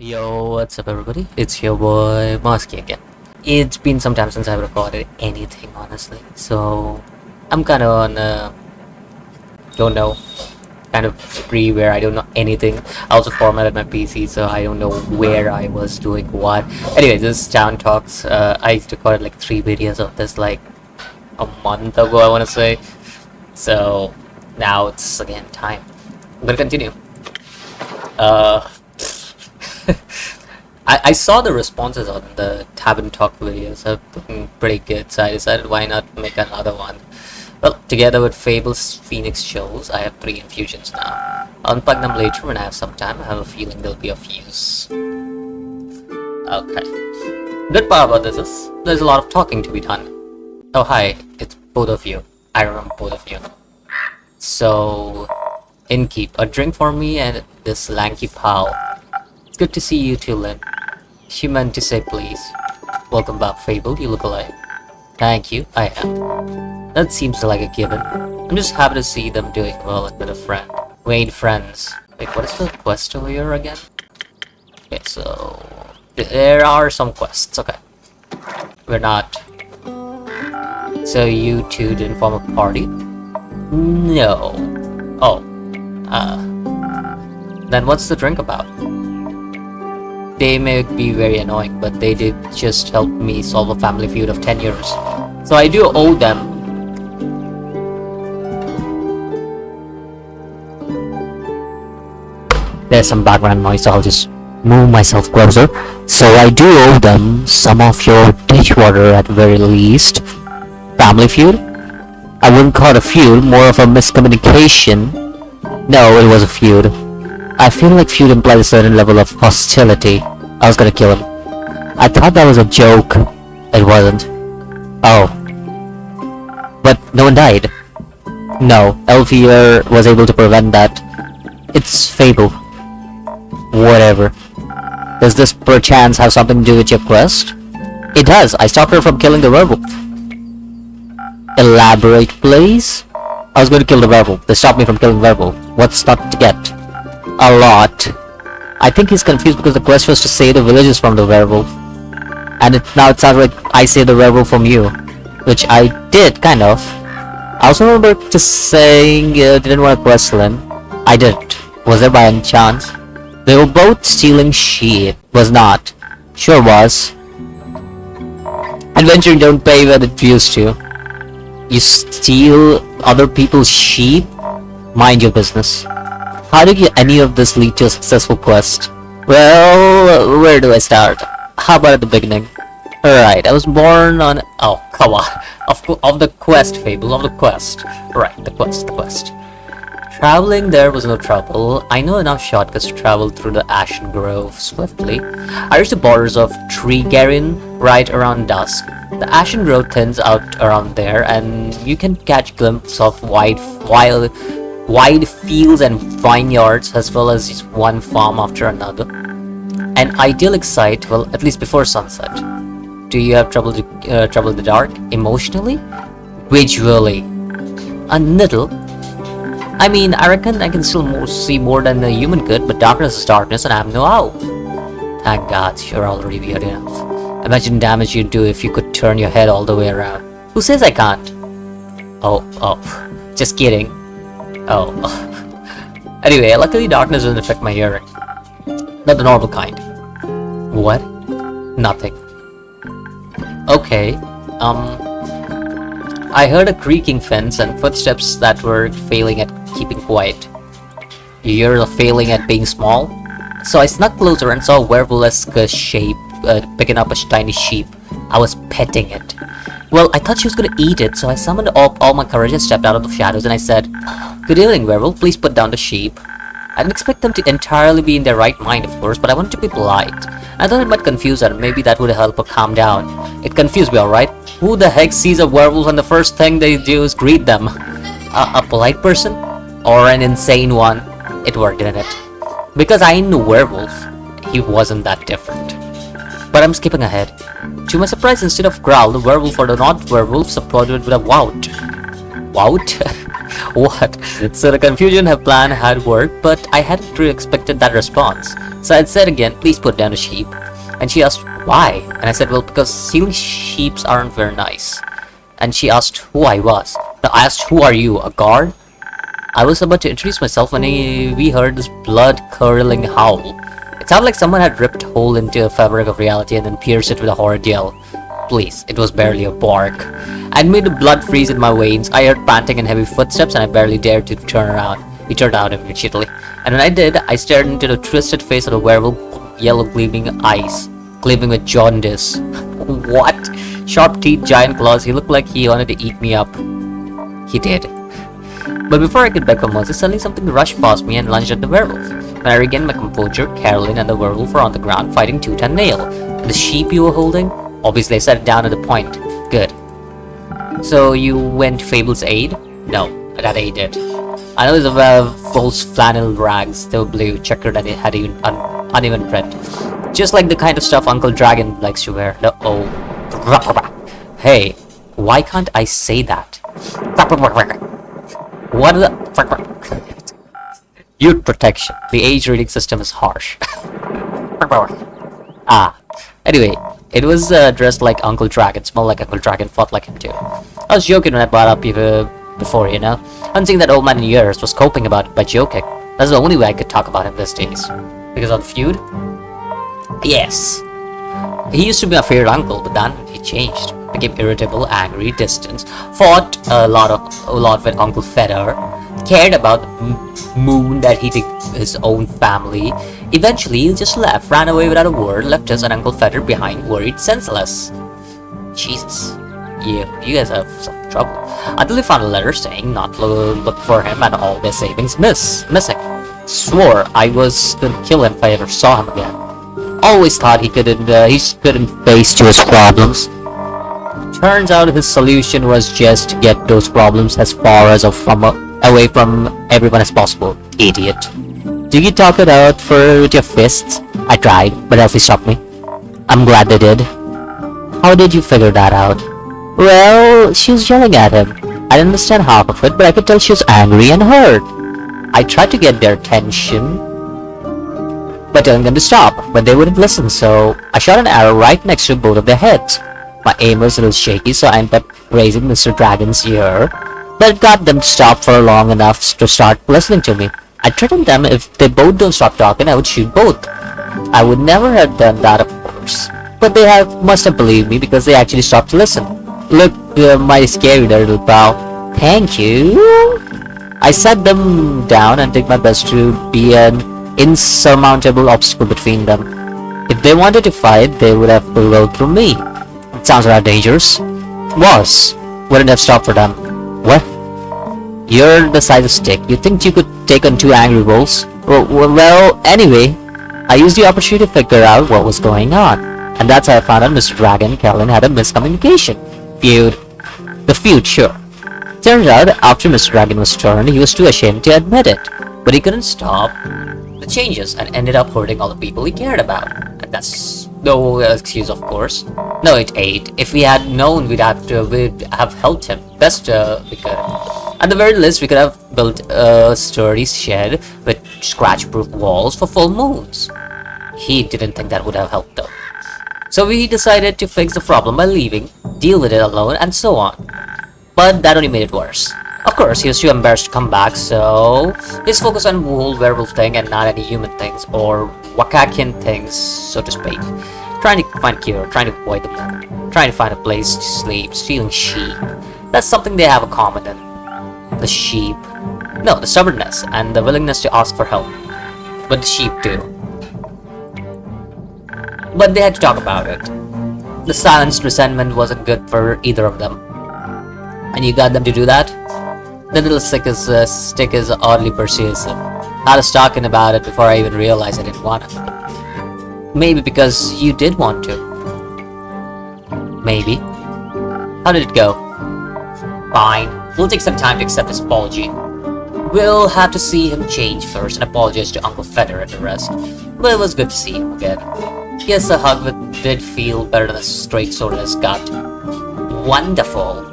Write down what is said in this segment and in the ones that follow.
Yo, what's up everybody? It's your boy Mosky again. It's been some time since I've recorded anything honestly, so I'm kind of on don't know, kind of spree where I don't know anything. I also formatted my PC, so I don't know where I was doing what. Anyway, this is Tavern Talks. I recorded like 3 videos of this like a month ago, I want to say. So now it's again time. I'm gonna continue. Uh. I saw the responses on the Tavern Talk videos have been pretty good, so I decided why not make another one. Well, together with Fable's Phoenix shows, I have 3 infusions now. I'll unplug them later when I have some time. I have a feeling they'll be of use. Okay. Good part about this is there's a lot of talking to be done. Oh hi, it's both of you. I remember both of you. So, Innkeep, a drink for me and this lanky pal. It's good to see you too, Lynn. She meant to say please. Welcome back, Fable, you look alike. Thank you, I am. That seems like a given. I'm just happy to see them doing well and with a friend. Made friends. Wait, what is the quest over here again? Okay, so... there are some quests, okay. We're not... So you two didn't form a party? No. Oh. Then what's the drink about? They may be very annoying, but they did just help me solve a family feud of 10 years. So I do owe them. There's some background noise, so I'll just move myself closer. So I do owe them some of your dishwater at very least. Family feud? I wouldn't call it a feud, more of a miscommunication. No, it was a feud. I feel like feud implies a certain level of hostility. I was gonna kill him. I thought that was a joke. It wasn't. Oh. But no one died. No, Elvier was able to prevent that. It's Fable. Whatever. Does this perchance have something to do with your quest? It does. I stopped her from killing the werewolf. Elaborate, please? I was going to kill the werewolf. They stopped me from killing the werewolf. What's not to get? A lot. I think he's confused because the quest was to save the villagers from the werewolf. And now it sounds like I saved the werewolf from you. Which I did, kind of. I also remember just saying didn't want to quest Lynn. I didn't. Was there by any chance? They were both stealing sheep. Was not. Sure was. Adventuring don't pay when it used to. You steal other people's sheep? Mind your business. How did any of this lead to a successful quest? Well, where do I start? How about at the beginning? Alright, I was born on... oh, come on. Of the quest, Fable, of the quest. Right, the quest. Traveling there was no trouble. I know enough shortcuts to travel through the Ashen Grove swiftly. I reached the borders of Treegarin right around dusk. The Ashen Grove thins out around there, and you can catch glimpses of wide fields and vineyards, as well as one farm after another. An idyllic sight, well, at least before sunset. Do you have trouble in the dark? Emotionally? Visually? A little. I mean, I reckon I can still see more than a human could, but darkness is darkness and I'm no owl. Thank God, you're already weird enough. Imagine damage you'd do if you could turn your head all the way around. Who says I can't? Oh, just kidding. Oh. Anyway, luckily darkness doesn't affect my hearing. Not the normal kind. What? Nothing. Okay, I heard a creaking fence and footsteps that were failing at keeping quiet. You're failing at being small? So I snuck closer and saw a werewolf-esque shape picking up a tiny sheep. I was petting it. Well, I thought she was gonna eat it, so I summoned all my courage and stepped out of the shadows and I said, "Good evening, werewolf, please put down the sheep." I didn't expect them to entirely be in their right mind, of course, but I wanted to be polite. I thought it might confuse her, maybe that would help her calm down. It confused me, alright. Who the heck sees a werewolf and the first thing they do is greet them? A polite person? Or an insane one? It worked, didn't it? Because I knew werewolf, he wasn't that different. But I'm skipping ahead. To my surprise, instead of growl, the werewolf or the not werewolf supported with a wout. Wout? What? So the confusion her plan had worked, but I hadn't really expected that response. So I said again, please put down the sheep. And she asked, why? And I said, well, because stealing sheeps aren't very nice. And she asked who I was. No, I asked, who are you, a guard? I was about to introduce myself when we heard this blood-curdling howl. It sounded like someone had ripped a hole into the fabric of reality and then pierced it with a horrid yell. Please, it was barely a bark. I made the blood freeze in my veins. I heard panting and heavy footsteps, and I barely dared to turn around. He turned out immediately. And when I did, I stared into the twisted face of the werewolf, yellow gleaming eyes, gleaming with jaundice. What? Sharp teeth, giant claws. He looked like he wanted to eat me up. He did. But before I could beg for mercy, suddenly something rushed past me and lunged at the werewolf. When I regained my composure, Carolyn and the werewolf were on the ground fighting tooth and nail. The sheep you were holding? Obviously, I set it down at the point. Good. So you went to Fable's aid? No, that aid did. I know it's false flannel rags. They were blue, checkered, and it had uneven print. Just like the kind of stuff Uncle Dragon likes to wear. No-oh. Hey, why can't I say that? What the... Youth protection. The age reading system is harsh. Anyway, it was dressed like Uncle Dragon, smelled like Uncle Dragon, fought like him too. I was joking when I brought up before, you know. Hunting that old man in years was coping about it by joking. That's the only way I could talk about him these days. Because of the feud? Yes. He used to be my favorite uncle, but then he changed. Became irritable, angry, distant, fought a lot with Uncle Fedor, cared about the moon that he did his own family. Eventually, he just left, ran away without a word, left us and Uncle Fedor behind, worried, senseless. Jesus. Yeah, you guys have some trouble. Until they found a letter saying not to look for him and all their savings missing. Swore I was gonna kill him if I ever saw him again. Always thought he couldn't face to his problems. Turns out his solution was just to get those problems as far as away from everyone as possible. Idiot. Did you talk it out with your fists? I tried, but Elfie stopped me. I'm glad they did. How did you figure that out? Well, she was yelling at him. I didn't understand half of it, but I could tell she was angry and hurt. I tried to get their attention by telling them to stop, but they wouldn't listen, so I shot an arrow right next to both of their heads. My aim was a little shaky, so I ended up grazing Mr. Dragon's ear, but it got them to stop for long enough to start listening to me. I threatened them if they both don't stop talking, I would shoot both. I would never have done that, of course, but they must have believed me because they actually stopped to listen. Look, mighty scary there, little pal. Thank you. I sat them down and did my best to be an insurmountable obstacle between them. If they wanted to fight, they would have to go through me. It sounds rather dangerous. Was. Wouldn't have stopped for them. What? You're the size of stick. You think you could take on two angry wolves? Well, anyway, I used the opportunity to figure out what was going on. And that's how I found out Mr. Dragon and Carolyn had a miscommunication. Feud. The feud, sure. Turns out, after Mr. Dragon was turned, he was too ashamed to admit it. But he couldn't stop the changes and ended up hurting all the people he cared about. And that's no excuse, of course. No, it ain't. If we had known, we'd have helped him best we could. At the very least, we could have built a sturdy shed with scratch-proof walls for full moons. He didn't think that would have helped though. So we decided to fix the problem by leaving, deal with it alone, and so on. But that only made it worse. Of course, he was too embarrassed to come back, so he's focused on the whole werewolf thing and not any human things, or Wakakian things, so to speak. Trying to find a cure, trying to avoid the moon, trying to find a place to sleep, stealing sheep. That's something they have in common then. The sheep. No, the stubbornness and the willingness to ask for help. But the sheep too. But they had to talk about it. The silenced resentment wasn't good for either of them. And you got them to do that? The little stick is oddly persuasive. I was talking about it before I even realized I didn't want it. Maybe because you did want to. Maybe. How did it go? Fine. We'll take some time to accept his apology. We'll have to see him change first and apologize to Uncle Fedor and the rest. But it was good to see him again. Yes, a hug did feel better than a straight sword in his gut. Wonderful.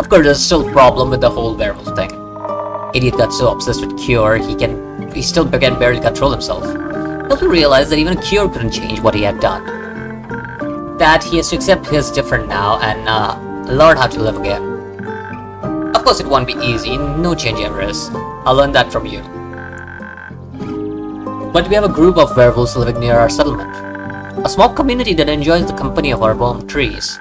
Of course, there's still a problem with the whole werewolf thing. Idiot got so obsessed with cure, he still can barely control himself. He'll realize that even a cure couldn't change what he had done. That he has to accept he's different now and learn how to live again. Of course, it won't be easy, no change ever is. I'll learn that from you. But we have a group of werewolves living near our settlement. A small community that enjoys the company of our palm trees.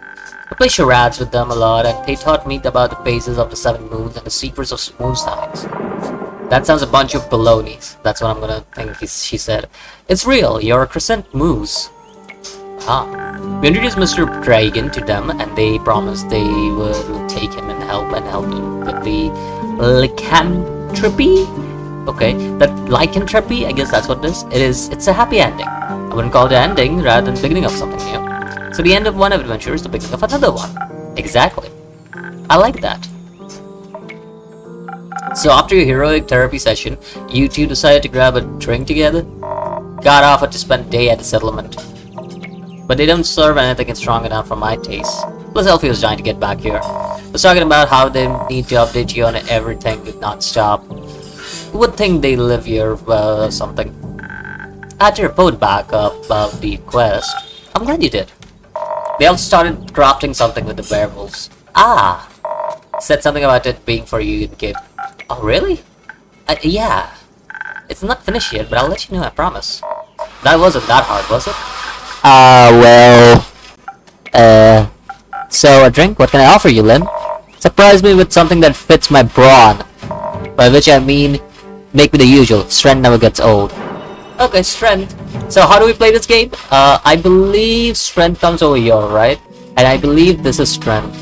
I play charades with them a lot, and they taught me about the phases of the 7 moons and the secrets of moon signs. That sounds a bunch of baloney. That's what I'm gonna think she said. It's real, you're a crescent moose. Ah. We introduced Mr. Dragon to them, and they promised they would take him and help him with the lycanthropy. Okay, that lycanthropy, I guess that's what it is. It's a happy ending. I wouldn't call it an ending, rather than the beginning of something new. So the end of one adventure is the beginning of another one. Exactly. I like that. So after your heroic therapy session, you two decided to grab a drink together? Got offered to spend a day at the settlement. But they don't serve anything strong enough for my taste. Plus Elfie was trying to get back here. Was talking about how they need to update you on everything non-stop. Who would think they live here or something? I had to report back about the quest. I'm glad you did. They all started crafting something with the werewolves. Ah! Said something about it being for you and kid. Oh, really? Yeah. It's not finished yet, but I'll let you know, I promise. That wasn't that hard, was it? So a drink? What can I offer you, Lim? Surprise me with something that fits my brawn. By which I mean, make me the usual. Strength never gets old. Okay, strength. So how do we play this game? I believe strength comes over here, right? And I believe this is strength.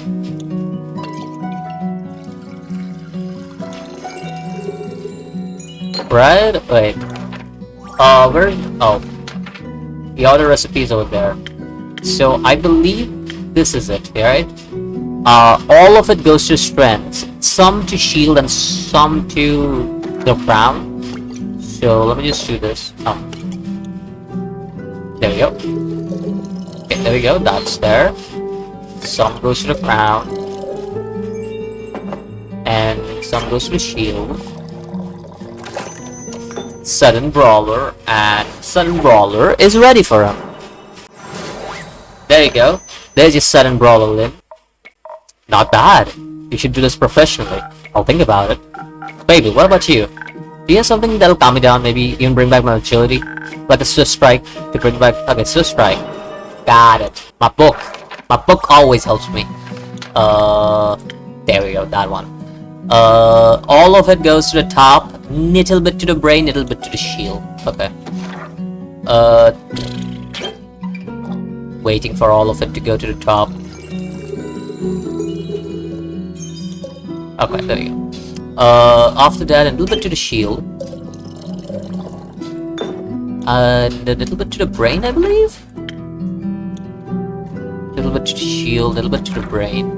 Right? Wait. Where? Oh. The other recipe's over there. So I believe this is it, right? All of it goes to strength. Some to shield and some to the crown. So let me just do this. There we go. Okay, there we go. That's there. Some goes to the crown. And some goes to the shield. Sudden Brawler. And Sudden Brawler is ready for him. There you go. There's your Sudden Brawler, Lynn. Not bad. You should do this professionally. I'll think about it. Baby, what about you? Do you have something that'll calm me down? Maybe even bring back my agility? Like a Swift Strike to bring back... Okay, Swift Strike. Got it. My book. My book always helps me. There we go, that one. All of it goes to the top. Little bit to the brain, little bit to the shield. Okay. Waiting for all of it to go to the top. Okay, there you go. After that, a little bit to the shield. And a little bit to the brain, I believe? A little bit to the shield, a little bit to the brain.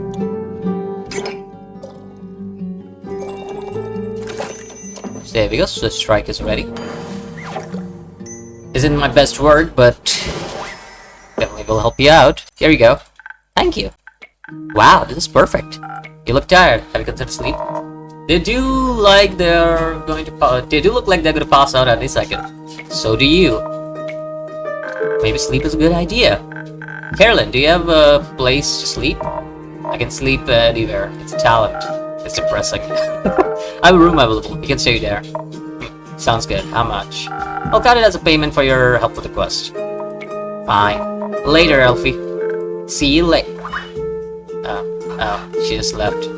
So there we go, Swift Strike is ready. Isn't my best word, but definitely will help you out. Here you go. Thank you. Wow, this is perfect. You look tired. Have you considered sleep? They do like they're going to. They do look like they're going to pass out any second. So do you. Maybe sleep is a good idea. Carolyn, do you have a place to sleep? I can sleep anywhere. It's a talent. It's depressing. I have a room available. You can stay there. Sounds good. How much? I'll count it as a payment for your help with the quest. Fine. Later, Elfie. See you later. Oh, she just left.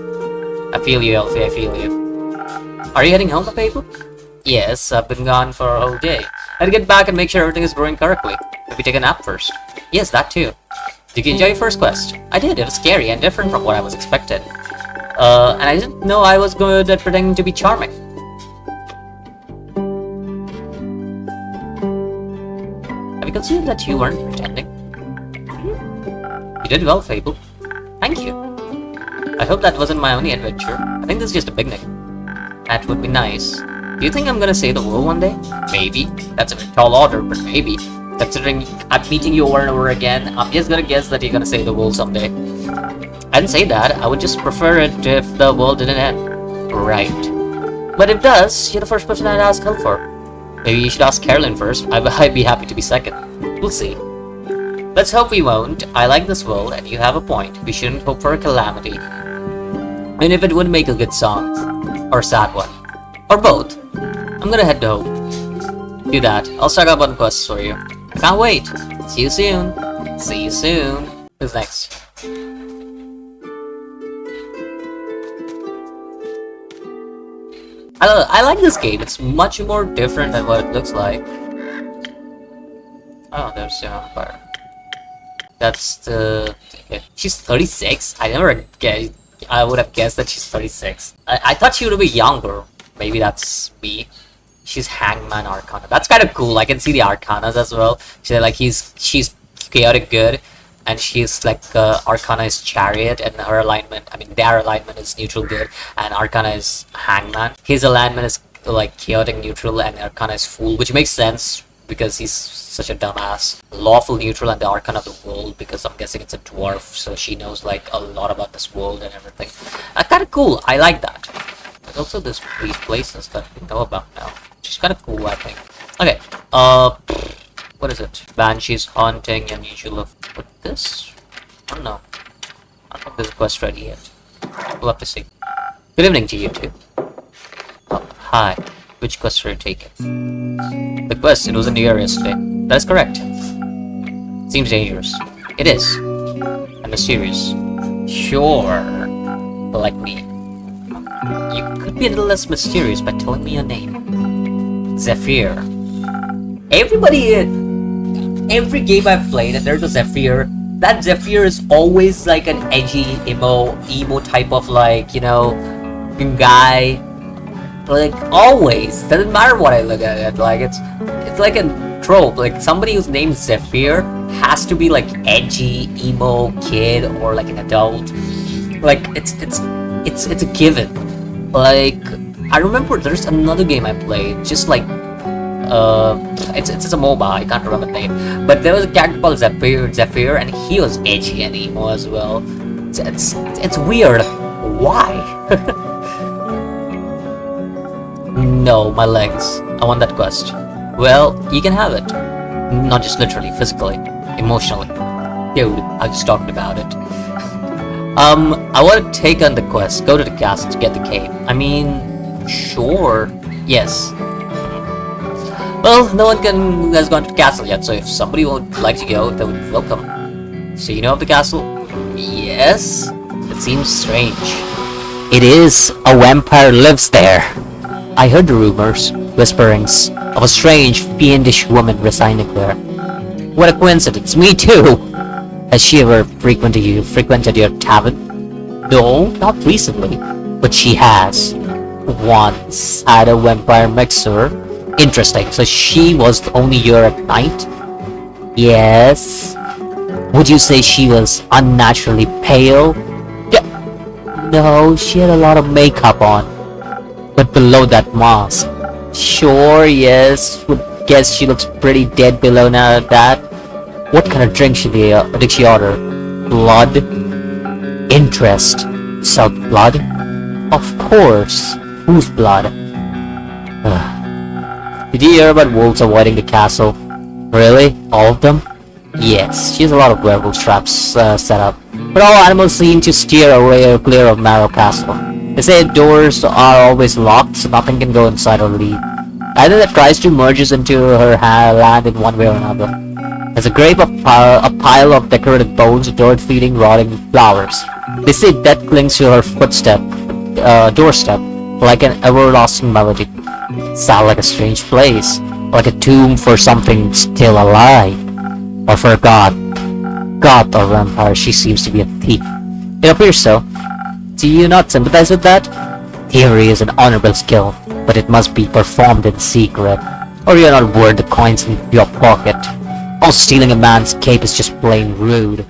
I feel you, Elfie, I feel you. Are you heading home, Paper? Yes, I've been gone for a whole day. I had to get back and make sure everything is growing correctly. Maybe take a nap first. Yes, that too. Did you enjoy your first quest? I did, it was scary and different from what I was expected. And I didn't know I was good at pretending to be charming. Have you considered that you weren't pretending? You did well, Fable. Thank you. I hope that wasn't my only adventure. I think this is just a beginning. That would be nice. Do you think I'm gonna say the world one day? Maybe. That's a very tall order, but maybe. Considering I'm meeting you over and over again, I'm just gonna guess that you're gonna say the world someday. I didn't say that. I would just prefer it if the world didn't end. Right. But if it does, you're the first person I'd ask help for. Maybe you should ask Carolyn first. I'd be happy to be second. We'll see. Let's hope we won't. I like this world, and you have a point. We shouldn't hope for a calamity. And if it would make a good song. Or a sad one. Or both. I'm gonna head to hope. Do that. I'll start up on quests for you. I can't wait. See you soon. See you soon. Who's next? I like this game. It's much more different than what it looks like. Oh, there's the Empire. That's the... Okay. She's 36? I never guessed. I would have guessed that she's 36. I thought she would be younger. Maybe that's me. She's Hangman Arcana. That's kind of cool. I can see the Arcanas as well. She's chaotic good. And she's like Arcana is Chariot, and her alignment, I mean their alignment is neutral good, and Arcana is Hangman. His alignment is like chaotic neutral, and Arcana is Fool, which makes sense because he's such a dumbass. Lawful neutral, and the Arcana of the world, because I'm guessing it's a dwarf, so she knows like a lot about this world and everything. Kind of cool. I like that. There's also these places that we know about now, which is kind of cool, I think. Okay. What is it? Banshees haunting unusual. What this? I don't know. I don't think there's a quest ready yet. We'll have to see. Good evening to you two. Oh, hi. Which quest are you taking? The quest, it was in the area yesterday. That is correct. Seems dangerous. It is. And mysterious. Sure. Like me. You could be a little less mysterious by telling me your name. Zephyr. Every game I've played, and there's a Zephyr. That Zephyr is always like an edgy, emo type of like, you know, guy. Like always, doesn't matter what I look at it. Like it's like a trope. Like somebody whose name's Zephyr has to be like edgy, emo kid or like an adult. Like it's a given. Like I remember there's another game I played, just like. It's a MOBA, I can't remember the name. But there was a character called Zephyr, and he was edgy and emo as well. It's weird. Why? No, my legs. I want that quest. Well, you can have it. Not just literally, physically, emotionally. Dude, I was just talking about it. I want to take on the quest. Go to the castle to get the cave. I mean, sure. Yes. Well, no one has gone to the castle yet, so if somebody would like to go, they would welcome. So you know of the castle? Yes? It seems strange. It is. A vampire lives there. I heard the rumors, whisperings, of a strange, fiendish woman residing there. What a coincidence, me too! Has she ever frequented your tavern? No, not recently, but she has. Once had a vampire mixer. Interesting, so she was only here at night? Yes. Would you say she was unnaturally pale? Yeah. No, she had a lot of makeup on. But below that mask? Sure, yes. Would guess she looks pretty dead below now that. What kind of drink did she order? Blood? Interest. South blood? Of course. Whose blood? Did you hear about wolves avoiding the castle? Really? All of them? Yes, she has a lot of werewolf traps set up. But all animals seem to steer away or clear of Marrow Castle. They say doors are always locked, so nothing can go inside or leave. Either that tries to merges into her land in one way or another. There's a grave of a pile of decorated bones adored feeding rotting flowers. They say death clings to her doorstep, like an everlasting melody. Sound like a strange place, like a tomb for something still alive, or for a god. God or vampire, she seems to be a thief. It appears so. Do you not sympathize with that? Thievery is an honorable skill, but it must be performed in secret, or you're not worth the coins in your pocket. Also, stealing a man's cape is just plain rude.